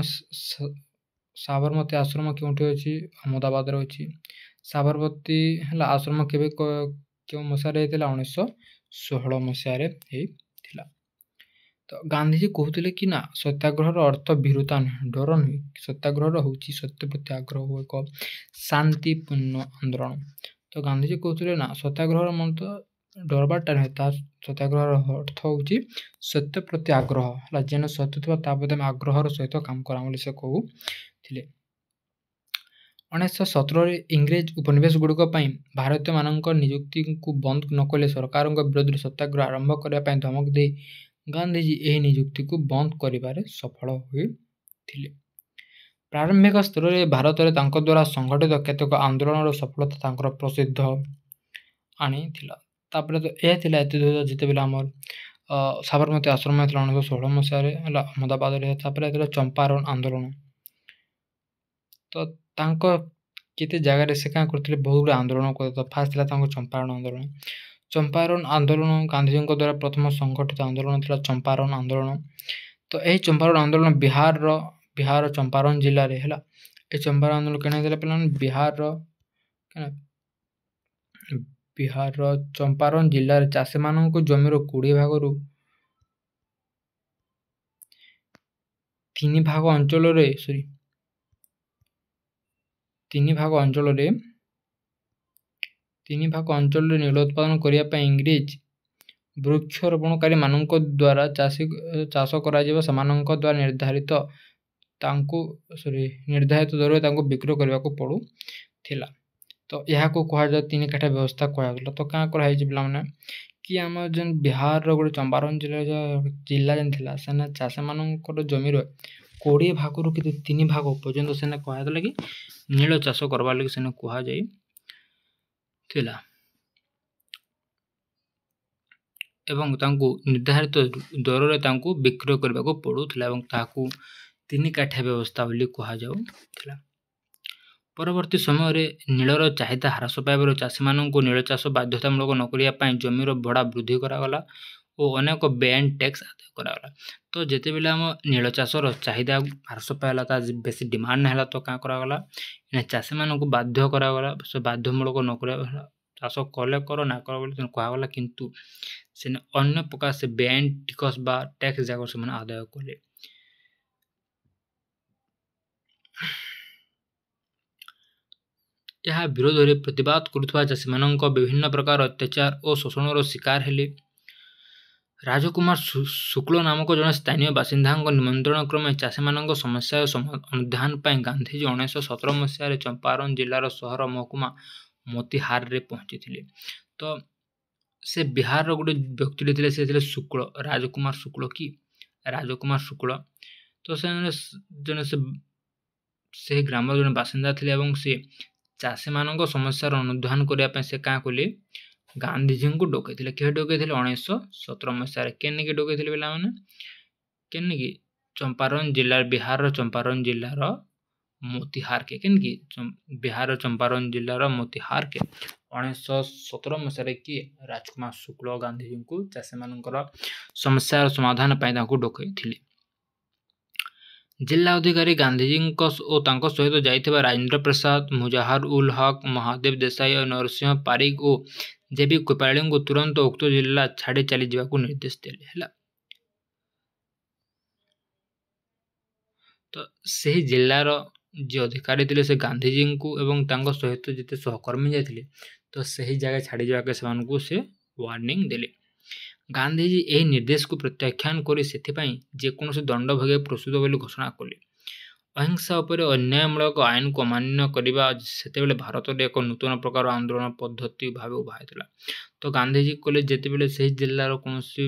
ସାବରମତୀ ଆଶ୍ରମ କେଉଁଠି ଅଛି? ଅହମ୍ମଦାବାଦରେ ଅଛି। ସାବରମତୀ ହେଲା ଆଶ୍ରମ କେବେ କେଉଁ ମସିହାରେ ହେଇଥିଲା? 1916 ମସିହାରେ ହେଇଥିଲା। ତ ଗାନ୍ଧିଜୀ କହୁଥିଲେ କି ନା ସତ୍ୟାଗ୍ରହର ଅର୍ଥ ଭୀରୁତା ନୁହେଁ, ଡର ନୁହେଁ। ସତ୍ୟାଗ୍ରହର ହେଉଛି ସତ୍ୟ ପ୍ରତି ଆଗ୍ରହ ଓ ଏକ ଶାନ୍ତିପୂର୍ଣ୍ଣ ଆନ୍ଦୋଳନ। ତ ଗାନ୍ଧିଜୀ କହୁଥିଲେ ନା ସତ୍ୟାଗ୍ରହର ମନ୍ତ୍ର ଡରବାରଟା ନୁହେଁ, ତା ସତ୍ୟାଗ୍ରହର ଅର୍ଥ ହେଉଛି ସତ୍ୟ ପ୍ରତି ଆଗ୍ରହ ହେଲା, ଯେନ ସତ୍ୟ ଥିବା ତା ପ୍ରତି ଆମେ ଆଗ୍ରହର ସହିତ କାମ କରା ବୋଲି ସେ କହୁଥିଲେ। 1917ରେ ଇଂରେଜ ଉପନିବେଶ ଗୁଡ଼ିକ ପାଇଁ ଭାରତୀୟମାନଙ୍କ ନିଯୁକ୍ତିକୁ ବନ୍ଦ ନକଲେ ସରକାରଙ୍କ ବିରୋଧରେ ସତ୍ୟାଗ୍ରହ ଆରମ୍ଭ କରିବା ପାଇଁ ଧମକ ଦେଇ ଗାନ୍ଧିଜୀ ଏହି ନିଯୁକ୍ତିକୁ ବନ୍ଦ କରିବାରେ ସଫଳ ହୋଇଥିଲେ। ପ୍ରାରମ୍ଭିକ ସ୍ତରରେ ଭାରତରେ ତାଙ୍କ ଦ୍ୱାରା ସଂଗଠିତ କେତେକ ଆନ୍ଦୋଳନର ସଫଳତା ତାଙ୍କର ପ୍ରସିଦ୍ଧ ଆଣିଥିଲା। ତାପରେ ତ ଏହା ଥିଲା ଏତେ ଯେତେବେଳେ ଆମର ସାବରମତୀ ଆଶ୍ରମ ହେଇଥିଲା 1916 ମସିହାରେ ହେଲା ଅହମ୍ମଦାବାଦରେ। ତାପରେ ହେଇଥିଲା ଚମ୍ପାରଣ ଆନ୍ଦୋଳନ। ତ ତାଙ୍କ କେତେ ଜାଗାରେ ସେ କାଁ କରିଥିଲେ, ବହୁତ ଗୁଡ଼ିଏ ଆନ୍ଦୋଳନ କରିଥିଲେ। ଫାର୍ଷ୍ଟ ଥିଲା ତାଙ୍କ ଚମ୍ପାରଣ ଆନ୍ଦୋଳନ। ଚମ୍ପାରଣ ଆନ୍ଦୋଳନ ଗାନ୍ଧିଜୀଙ୍କ ଦ୍ୱାରା ପ୍ରଥମ ସଂଗଠିତ ଆନ୍ଦୋଳନ ଥିଲା ଚମ୍ପାରଣ ଆନ୍ଦୋଳନ। ତ ଏହି ଚମ୍ପାରଣ ଆନ୍ଦୋଳନ ବିହାର ଚମ୍ପାରଣ ଜିଲ୍ଲାରେ ହେଲା। ଏ ଚମ୍ପାରଣ ଆନ୍ଦୋଳନ କେଣା ହେଇଥିଲା ପିଲାମାନେ? ବିହାରର ଚମ୍ପାରଣ ଜିଲ୍ଲାରେ ଚାଷୀମାନଙ୍କ ଜମିର 20 ଭାଗରୁ 3 ଭାଗ ଅଞ୍ଚଳରେ ନୀଳ ଉତ୍ପାଦନ କରିବା ପାଇଁ ଇଂରେଜ ବୃକ୍ଷରୋପଣକାରୀ ମାନଙ୍କ ଦ୍ୱାରା ଚାଷ କରାଯିବ। ସେମାନଙ୍କ ଦ୍ୱାରା ନିର୍ଦ୍ଧାରିତ ଦରରେ ତାଙ୍କୁ ବିକ୍ରୟ କରିବାକୁ ପଡୁଥିଲା। ତ ଏହାକୁ କୁହାଯାଏ 3 କାଠା ବ୍ୟବସ୍ଥା କୁହାଯାଉଥିଲା। ତ କାଁ କରାହେଇଛି ପିଲାମାନେ କି ଆମର ଯେନ୍ ବିହାରର ଗୋଟେ ଚମ୍ପାରଣ ଜିଲ୍ଲା ଯେନ୍ ଥିଲା ସେନା ଚାଷୀମାନଙ୍କର ଜମିର 20 ଭାଗରୁ କେତେ 3 ଭାଗ ପର୍ଯ୍ୟନ୍ତ ସେନା କୁହାଯାଇଥିଲା କି ନୀଳ ଚାଷ କରବାର୍ ଲାଗି ସେନା କୁହାଯାଇଥିଲା ଏବଂ ତାଙ୍କୁ ନିର୍ଦ୍ଧାରିତ ଦରରେ ତାଙ୍କୁ ବିକ୍ରୟ କରିବାକୁ ପଡୁଥିଲା ଏବଂ ତାହାକୁ 3 କାଠିଆ ବ୍ୟବସ୍ଥା ବୋଲି କୁହାଯାଉଥିଲା। ପରବର୍ତ୍ତୀ ସମୟରେ ନୀଳର ଚାହିଦା ହ୍ରାସ ପାଇବାରୁ ଚାଷୀମାନଙ୍କୁ ନୀଳ ଚାଷ ବାଧ୍ୟତାମୂଳକ ନ କରିବା ପାଇଁ ଜମିର ଭଡ଼ା ବୃଦ୍ଧି କରାଗଲା ଓ ଅନେକ ବେଆଇନ ଟ୍ୟାକ୍ସ ଆଦାୟ କରାଗଲା। ତ ଯେତେବେଳେ ଆମ ନୀଳ ଚାଷର ଚାହିଦା ହ୍ରାସ ପାଇଲା, ତା ବେଶୀ ଡିମାଣ୍ଡ ନାହିଁ ହେଲା, ତ କାଁ କରାଗଲା ଚାଷୀମାନଙ୍କୁ ବାଧ୍ୟ କରାଗଲା, ସେ ବାଧ୍ୟମୂଳକ ନ କରିବା, ଚାଷ କଲେ କର ନା କର ବୋଲି କୁହାଗଲା। କିନ୍ତୁ ସେନେ ଅନ୍ୟ ପ୍ରକାର ସେ ବେଆଇନ ଟିକସ ବା ଟ୍ୟାକ୍ସ ଯାକ ସେମାନେ ଆଦାୟ କଲେ। ଏହା ବିରୋଧରେ ପ୍ରତିବାଦ କରୁଥିବା ଚାଷୀମାନଙ୍କ ବିଭିନ୍ନ ପ୍ରକାର ଅତ୍ୟାଚାର ଓ ଶୋଷଣର ଶିକାର ହେଲେ। ରାଜକୁମାର ଶୁକ୍ଳ ନାମକ ଜଣେ ସ୍ଥାନୀୟ ବାସିନ୍ଦାଙ୍କ ନିମନ୍ତ୍ରଣ କ୍ରମେ ଚାଷୀମାନଙ୍କ ସମସ୍ୟାର ଅନୁଧ୍ୟାନ ପାଇଁ ଗାନ୍ଧିଜୀ 1917 ମସିହାରେ ଚମ୍ପାରଣ ଜିଲ୍ଲାର ସହର ମହକୁମା ମୋତିହାରରେ ପହଞ୍ଚିଥିଲେ। ତ ସେ ବିହାରର ଗୋଟେ ବ୍ୟକ୍ତିଟେ ଥିଲେ, ସେ ଥିଲେ ଶୁକ୍ଳ, ରାଜକୁମାର ଶୁକ୍ଳ। ତ ସେ ଗ୍ରାମର ଜଣେ ବାସିନ୍ଦା ଥିଲେ ଏବଂ ସେ ଚାଷୀମାନଙ୍କ ସମସ୍ୟାର ଅନୁଧ୍ୟାନ କରିବା ପାଇଁ ସେ କାଁ କଲେ, ଗାନ୍ଧିଜୀଙ୍କୁ ଡକେଇଥିଲେ। କିଏ ଡକେଇଥିଲେ? 1917 ମସିହାରେ। କେନିକି ଡକେଇଥିଲେ ପିଲାମାନେ? କେନିକି? ବିହାରର ଚମ୍ପାରଣ ଜିଲ୍ଲାର ମୋତିହାରକେ। କେନିକି? ବିହାରର ଚମ୍ପାରଣ ଜିଲ୍ଲାର ମୋତିହାରକେ 1917 ମସିହାରେ କିଏ? ରାଜକୁମାର ଶୁକ୍ଳ ଗାନ୍ଧିଜୀଙ୍କୁ ଚାଷୀମାନଙ୍କର ସମସ୍ୟାର ସମାଧାନ ପାଇଁ ତାଙ୍କୁ ଡକେଇଥିଲେ। ଜିଲ୍ଲା ଅଧିକାରୀ ଗାନ୍ଧିଜୀଙ୍କ ଓ ତାଙ୍କ ସହିତ ଯାଇଥିବା ରାଜେନ୍ଦ୍ର ପ୍ରସାଦ, ମୁଜାହାର ଉଲ୍ ହକ, ମହାଦେବ ଦେଶାଇ, ନରସିଂହ ପାରିକ ଓ ଜେବି କୋପାଳୀଙ୍କୁ ତୁରନ୍ତ ଉକ୍ତ ଜିଲ୍ଲା ଛାଡ଼ି ଚାଲିଯିବାକୁ ନିର୍ଦ୍ଦେଶ ଦେଲେ ହେଲା। ତ ସେହି ଜିଲ୍ଲାର ଯିଏ ଅଧିକାରୀ ଥିଲେ ସେ ଗାନ୍ଧିଜୀଙ୍କୁ ଏବଂ ତାଙ୍କ ସହିତ ଯେତେ ସହକର୍ମୀ ଯାଇଥିଲେ ତ ସେହି ଜାଗା ଛାଡ଼ି ଯିବାକୁ ସେମାନଙ୍କୁ ସେ ୱାର୍ଣ୍ଣିଂ ଦେଲେ। ଗାନ୍ଧିଜୀ ଏହି ନିର୍ଦ୍ଦେଶକୁ ପ୍ରତ୍ୟାଖ୍ୟାନ କରି ସେଥିପାଇଁ ଯେକୌଣସି ଦଣ୍ଡ ଭୋଗିବାକୁ ପ୍ରସ୍ତୁତ ବୋଲି ଘୋଷଣା କଲେ। ଅହିଂସା ଉପରେ ଅନ୍ୟାୟମୂଳକ ଆଇନକୁ ଅମାନ୍ୟ କରିବା ସେତେବେଳେ ଭାରତରେ ଏକ ନୂତନ ପ୍ରକାର ଆନ୍ଦୋଳନ ପଦ୍ଧତି ଭାବେ ଉଭା ହେଇଥିଲା। ତ ଗାନ୍ଧିଜୀ କଲେ ଯେତେବେଳେ ସେହି ଜିଲ୍ଲାର କୌଣସି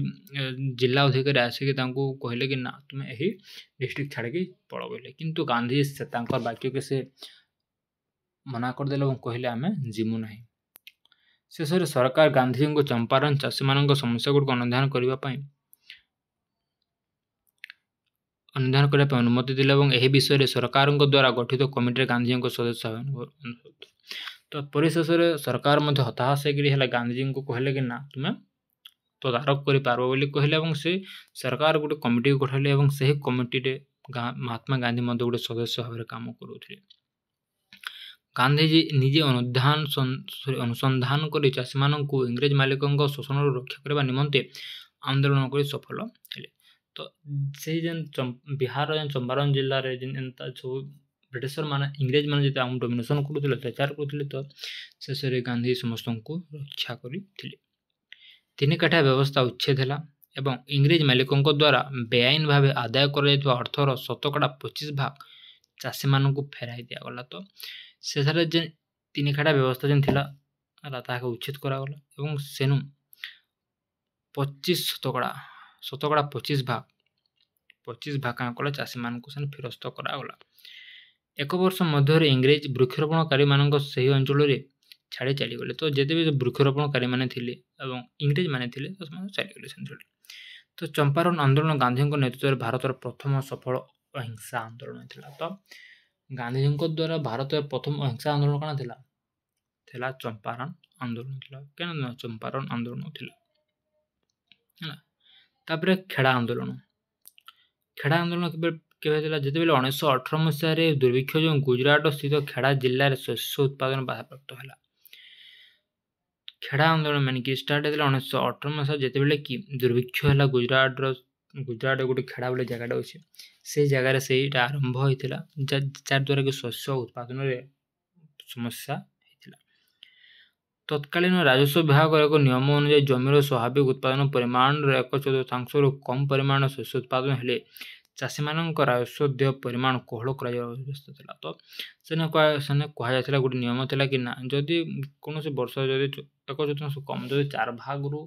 ଜିଲ୍ଲା ଅଧିକାରୀ ଆସିକି ତାଙ୍କୁ କହିଲେ କି ନା ତୁମେ ଏହି ଡିଷ୍ଟ୍ରିକ୍ଟ ଛାଡ଼ିକି ପଳ କହିଲେ, କିନ୍ତୁ ଗାନ୍ଧିଜୀ ତାଙ୍କର ବାକ୍ୟକୁ ସେ ମନା କରିଦେଲେ ଏବଂ କହିଲେ ଆମେ ଯିମୁ ନାହିଁ। ଶେଷରେ ସରକାର ଗାନ୍ଧୀଜୀଙ୍କୁ ଚମ୍ପାରନ୍ ଚାଷୀମାନଙ୍କ ସମସ୍ୟାଗୁଡ଼ିକୁ ଅନୁଧ୍ୟାନ କରିବା ପାଇଁ ଅନୁମତି ଦେଲେ ଏବଂ ଏହି ବିଷୟରେ ସରକାରଙ୍କ ଦ୍ୱାରା ଗଠିତ କମିଟିରେ ଗାନ୍ଧୀଜୀଙ୍କ ସଦସ୍ୟ ତ ପରିଶେଷରେ ସରକାର ମଧ୍ୟ ହତାଶ ହେଇକରି ହେଲା ଗାନ୍ଧୀଜୀଙ୍କୁ କହିଲେ କି ନା ତୁମେ ତଦାରଖ କରିପାରିବ ବୋଲି କହିଲେ ଏବଂ ସେ ସରକାର ଗୋଟେ କମିଟି ଗଠାଇଲେ ଏବଂ ସେହି କମିଟିରେ ମହାତ୍ମା ଗାନ୍ଧୀ ମଧ୍ୟ ଗୋଟେ ସଦସ୍ୟ ଭାବରେ କାମ କରୁଥିଲେ। ଗାନ୍ଧୀଜୀ ନିଜେ ଅନୁସନ୍ଧାନ କରି ଚାଷୀମାନଙ୍କୁ ଇଂରେଜ ମାଲିକଙ୍କ ଶୋଷଣରୁ ରକ୍ଷା କରିବା ନିମନ୍ତେ ଆନ୍ଦୋଳନ କରି ସଫଳ ହେଲେ। ତ ସେଇ ଯେନ୍ ବିହାର ଚମ୍ପାରନ୍ ଜିଲ୍ଲାରେ ଏନ୍ତା ସବୁ ବ୍ରିଟିଶର ମାନେ ଇଂରେଜ ମାନେ ଯେତେ ଆମ ଡୋମିନେସନ୍ କରୁଥିଲେ ଅତ୍ୟାଚାର କରୁଥିଲେ ତ ଶେଷରେ ଗାନ୍ଧୀ ସମସ୍ତଙ୍କୁ ରକ୍ଷା କରିଥିଲେ। 3 କାଠିଆ ବ୍ୟବସ୍ଥା ଉଚ୍ଛେଦ ହେଲା ଏବଂ ଇଂରେଜ ମାଲିକଙ୍କ ଦ୍ୱାରା ବେଆଇନ ଭାବେ ଆଦାୟ କରାଯାଇଥିବା ଅର୍ଥର 25% ଚାଷୀମାନଙ୍କୁ ଫେରାଇ ଦିଆଗଲା। ତ ଶେଷରେ ଯେନ୍ 3 କାଠିଆ ବ୍ୟବସ୍ଥା ଯେନ୍ ଥିଲା ତାହାକୁ ଉଚ୍ଛେଦ କରାଗଲା ଏବଂ ସେନୁ 25% କାଁ କଲା ଚାଷୀମାନଙ୍କୁ ସେନୁ ଫେରସ୍ତ କରାଗଲା। 1 ବର୍ଷ ମଧ୍ୟରେ ଇଂରେଜ ବୃକ୍ଷରୋପଣକାରୀମାନଙ୍କ ସେହି ଅଞ୍ଚଳରେ ଛାଡ଼ି ଚାଲିଗଲେ। ତ ଯେତେବେଳେ ବୃକ୍ଷରୋପଣକାରୀମାନେ ଥିଲେ ଏବଂ ଇଂରେଜମାନେ ଥିଲେ ତ ସେମାନେ ଚାଲିଗଲେ ସେ ଅଞ୍ଚଳରେ। ତ ଚମ୍ପାରନ୍ ଆନ୍ଦୋଳନ ଗାନ୍ଧୀଙ୍କ ନେତୃତ୍ୱରେ ଭାରତର ପ୍ରଥମ ସଫଳ ଅହିଂସା ଆନ୍ଦୋଳନ ଥିଲା। ତ ଗାନ୍ଧୀଜୀଙ୍କ ଦ୍ୱାରା ଭାରତର ପ୍ରଥମ ଅହିଂସା ଆନ୍ଦୋଳନ କାଣା ଥିଲା? ଥିଲା ଚମ୍ପାରନ୍ ଆନ୍ଦୋଳନ ଥିଲା। କେନ ଚମ୍ପାରନ୍ ଆନ୍ଦୋଳନ ଥିଲା ହେଲା। ତାପରେ ଖେଡ଼ା ଆନ୍ଦୋଳନ କେବେ ଥିଲା? ଯେତେବେଳେ 1918 ମସିହାରେ ଦୁର୍ଭିକ୍ଷ ଯୋଗୁଁ ଗୁଜରାଟ ସ୍ଥିତ ଖେଡ଼ା ଜିଲ୍ଲାରେ ଶସ୍ୟ ଉତ୍ପାଦନ ବାଧାପ୍ରାପ୍ତ ହେଲା। ଖେଡ଼ା ଆନ୍ଦୋଳନ ମାନେ କି ଷ୍ଟାର୍ଟ ହେଇଥିଲା 1918 ମସିହା ଯେତେବେଳେ କି ଦୁର୍ଭିକ୍ଷ ହେଲା ଗୁଜରାଟ ଗୋଟେ ଖେଡ଼ା ବୋଲି ଜାଗାଟା ଅଛି ସେଇ ଜାଗାରେ ସେଇଟା ଆରମ୍ଭ ହେଇଥିଲା ଯାହାଦ୍ୱାରା କି ଶସ୍ୟ ଉତ୍ପାଦନରେ ସମସ୍ୟା ହେଇଥିଲା। ତତ୍କାଳୀନ ରାଜସ୍ୱ ବିଭାଗର ଏକ ନିୟମ ଅନୁଯାୟୀ ଜମିର ସ୍ୱାଭାବିକ ଉତ୍ପାଦନ ପରିମାଣର 1/4ରୁ କମ୍ ପରିମାଣର ଶସ୍ୟ ଉତ୍ପାଦନ ହେଲେ ଚାଷୀମାନଙ୍କ ରାଜସ୍ୱ ଦେୟ ପରିମାଣ କୋହଳ କରାଯିବାର ବ୍ୟବସ୍ଥା ଥିଲା। ତ ସେନେ କୁହାଯାଇଥିଲା ଗୋଟେ ନିୟମ ଥିଲା କି ନା ଯଦି କୌଣସି ବର୍ଷ ଯଦି 1/4 କମ୍ ଯଦି 4 ଭାଗରୁ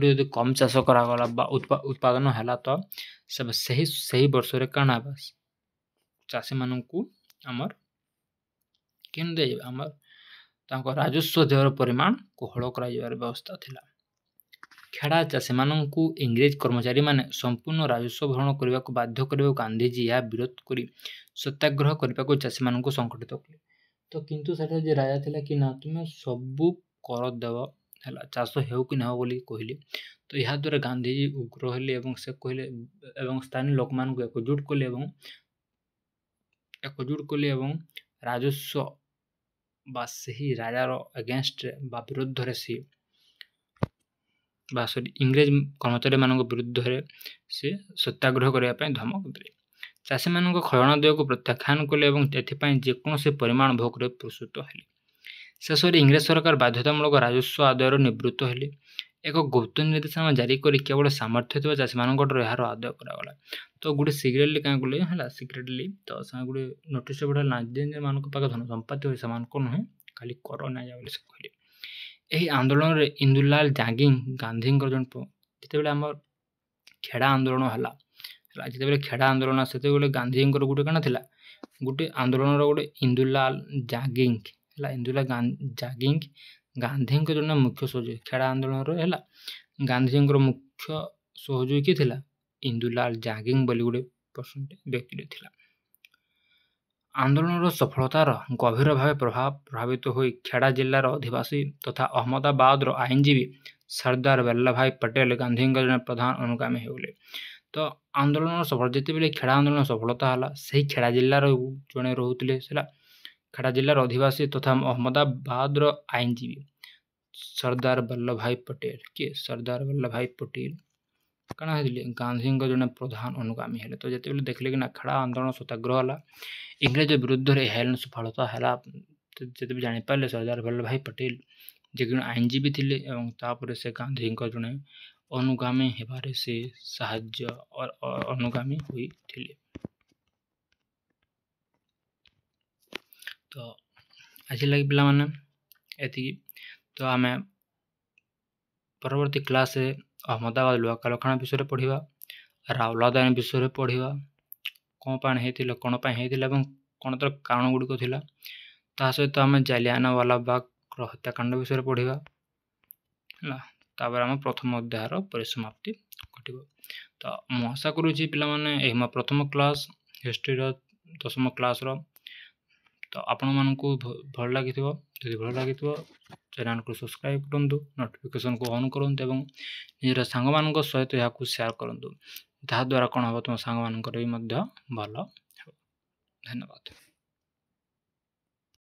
ଯଦି କମ୍ ଚାଷ କରାଗଲା ବା ଉତ୍ପାଦନ ହେଲା ତ ସେହି ବର୍ଷରେ କାଣା ହେବା ଚାଷୀମାନଙ୍କୁ ଆମର କେନ୍ ଦିଆଯିବ ଆମର ତାଙ୍କ ରାଜସ୍ୱ ଦେୟର ପରିମାଣ କୋହଳ କରାଯିବାର ବ୍ୟବସ୍ଥା ଥିଲା। ଖେଡ଼ା ଚାଷୀମାନଙ୍କୁ ଇଂରେଜ କର୍ମଚାରୀମାନେ ସମ୍ପୂର୍ଣ୍ଣ ରାଜସ୍ୱ ଭରଣ କରିବାକୁ ବାଧ୍ୟ କରିବାକୁ ଗାନ୍ଧୀଜୀ ଏହା ବିରୋଧ କରି ସତ୍ୟାଗ୍ରହ କରିବାକୁ ଚାଷୀମାନଙ୍କୁ ସଂଗଠିତ କଲେ। ତ କିନ୍ତୁ ସେଠାରେ ଯେ ରାଜା ଥିଲା କି ନା ତୁମେ ସବୁ କର ଦେବ ହେଲା ଚାଷ ହେଉ କି ନ ହେଉ ବୋଲି କହିଲେ। ତ ଏହାଦ୍ୱାରା ଗାନ୍ଧୀଜୀ ଉଗ୍ର ହେଲେ ଏବଂ ସେ କହିଲେ ଏବଂ ସ୍ଥାନୀୟ ଲୋକମାନଙ୍କୁ ଏକଜୁଟ କଲେ ଏବଂ ରାଜସ୍ୱ ବା ସେହି ରାଜାର ଏଗେନଷ୍ଟରେ ବା ବିରୁଦ୍ଧରେ ଇଂରେଜ କର୍ମଚାରୀମାନଙ୍କ ବିରୁଦ୍ଧରେ ସେ ସତ୍ୟାଗ୍ରହ କରିବା ପାଇଁ ଧମକ ଦେଲେ। ଚାଷୀମାନଙ୍କ ଖୟଣ ଦେୟକୁ ପ୍ରତ୍ୟାଖ୍ୟାନ କଲେ ଏବଂ ଏଥିପାଇଁ ଯେକୌଣସି ପରିମାଣ ଭୋଗ କରିବାକୁ ପ୍ରସ୍ତୁତ ହେଲେ। ଶେଷରେ ଇଂରେଜ ସରକାର ବାଧ୍ୟତାମୂଳକ ରାଜସ୍ୱ ଆଦାୟରୁ ନିବୃତ୍ତ ହେଲେ। ଏକ ଗୁପ୍ତ ନିର୍ଦ୍ଦେଶନାମା ଜାରି କରି କେବଳ ସାମର୍ଥ୍ୟ ଥିବା ଚାଷୀମାନଙ୍କଠାରୁ ଏହାର ଆଦାୟ କରାଗଲା। ତ ଗୋଟେ ସିକ୍ରେଟଲି କାଁ କଲେ ହେଲା ସିକ୍ରେଟଲି ତ ସେମାନେ ଗୋଟେ ନୋଟିସ୍ ପଠାଇଲେ ନା ଯେମାନଙ୍କ ପାଖେ ଧନ ସମ୍ପତ୍ତି ହୁଏ ସେମାନଙ୍କ ନୁହେଁ ଖାଲି କର ନିଆଯାଉ ବୋଲି ସେ କହିଲେ। ଏହି ଆନ୍ଦୋଳନରେ ଇନ୍ଦୁଲାଲ ଜାଗିଂ ଗାନ୍ଧୀଙ୍କର ଜଣେ ଯେତେବେଳେ ଆମର ଖେଡ଼ା ଆନ୍ଦୋଳନ ହେଲା ଯେତେବେଳେ ଖେଡ଼ା ଆନ୍ଦୋଳନ ସେତେବେଳେ ଗାନ୍ଧୀଙ୍କର ଗୋଟେ କାଣା ଥିଲା ଗୋଟେ ଆନ୍ଦୋଳନର ଗୋଟେ ଇନ୍ଦୁଲାଲ ଜାଗିଂ ହେଲା ଇନ୍ଦୁଲାଲ ଜାଗିଂ ଗାନ୍ଧୀଙ୍କ ଜଣେ ମୁଖ୍ୟ ସହଯୋଗୀ ଖେଡ଼ା ଆନ୍ଦୋଳନର ହେଲା ଗାନ୍ଧୀଙ୍କର ମୁଖ୍ୟ ସହଯୋଗୀ କିଏ ଥିଲା? ଇନ୍ଦୁଲାଲ ଜାଗିଂ ବୋଲି ଗୋଟେ ବ୍ୟକ୍ତିଟେ ଥିଲା। ଆନ୍ଦୋଳନର ସଫଳତାର ଗଭୀର ଭାବେ ପ୍ରଭାବିତ ହୋଇ ଖେଡ଼ା ଜିଲ୍ଲାର ଅଧିବାସୀ ତଥା ଅହମ୍ମଦାବାଦର ଆଇନଜୀବୀ ସର୍ଦ୍ଦାର ବଲ୍ଲଭଭାଇ ପଟେଲ ଗାନ୍ଧୀଙ୍କ ଜଣେ ପ୍ରଧାନ ଅନୁଗାମୀ ହେଲେ। ତ ଆନ୍ଦୋଳନର ଯେତେବେଳେ ଖେଡ଼ା ଆନ୍ଦୋଳନ ସଫଳତା ହେଲା ସେହି ଖେଡ଼ା ଜିଲ୍ଲାର ଜଣେ ରହୁଥିଲେ ସେଟା ଖେଡ଼ା ଜିଲ୍ଲାର ଅଧିବାସୀ ତଥା ଅହମ୍ମଦାବାଦର ଆଇନଜୀବୀ ସର୍ଦ୍ଦାର ବଲ୍ଲଭଭାଇ ପଟେଲ କାଣା ହେଇଥିଲେ ଗାନ୍ଧୀଙ୍କ ଜଣେ ପ୍ରଧାନ ଅନୁଗାମୀ ହେଲେ। ତ ଯେତେବେଳେ ଦେଖିଲେ କି ନା ଖେଡ଼ା ଆନ୍ଦୋଳନ ସତ୍ୟାଗ୍ରହ ହେଲା ଇଂରେଜ ବିରୁଦ୍ଧରେ ଏହା ସଫଳତା ହେଲା ଯେତେବେଳେ ଜାଣିପାରିଲେ ସର୍ଦ୍ଦାର ବଲ୍ଲଭଭାଇ ପଟେଲ ଯେ ଜଣେ ଆଇନଜୀବୀ ଥିଲେ ଏବଂ ତାପରେ ସେ ଗାନ୍ଧୀଙ୍କ ଜଣେ ଅନୁଗାମୀ ହେବାରେ ସେ ଅନୁଗାମୀ ହୋଇଥିଲେ। ତ ଆଜି ଲାଗି ପିଲାମାନେ ଏତିକି। ତ ଆମେ ପରବର୍ତ୍ତୀ କ୍ଲାସରେ ଅହମ୍ମଦାବାଦ ଲୁହା କାରଖାନା ବିଷୟରେ ପଢ଼ିବା, ରାଉଲାଦାନି ବିଷୟରେ ପଢ଼ିବା, କ'ଣ ପାଇଁ ହେଇଥିଲା ଏବଂ କ'ଣ ତାର କାରଣ ଗୁଡ଼ିକ ଥିଲା। ତା ସହିତ ଆମେ ଜାଲିଆନାୱାଲା ବାଗର ହତ୍ୟାକାଣ୍ଡ ବିଷୟରେ ପଢ଼ିବା ହେଲା। ତାପରେ ଆମ ପ୍ରଥମ ଅଧ୍ୟାୟର ପରିସମାପ୍ତି ଘଟିବ। ତ ମୁଁ ଆଶା କରୁଛି ପିଲାମାନେ ଏହି ମୋ ପ୍ରଥମ କ୍ଲାସ୍ ହିଷ୍ଟ୍ରିର 10ମ କ୍ଲାସ୍ର ତ ଆପଣମାନଙ୍କୁ ଭଲ ଲାଗିଥିବ। ଯଦି ଭଲ ଲାଗିଥିବ ଚ୍ୟାନେଲକୁ ସବସ୍କ୍ରାଇବ୍ କରନ୍ତୁ, ନୋଟିଫିକେସନ୍କୁ ଅନ୍ କରନ୍ତୁ ଏବଂ ନିଜର ସାଙ୍ଗମାନଙ୍କ ସହିତ ଏହାକୁ ସେୟାର କରନ୍ତୁ। ଯାହାଦ୍ୱାରା କ'ଣ ହେବ ତୁମ ସାଙ୍ଗମାନଙ୍କର ବି ମଧ୍ୟ ଭଲ ହେବ। ଧନ୍ୟବାଦ।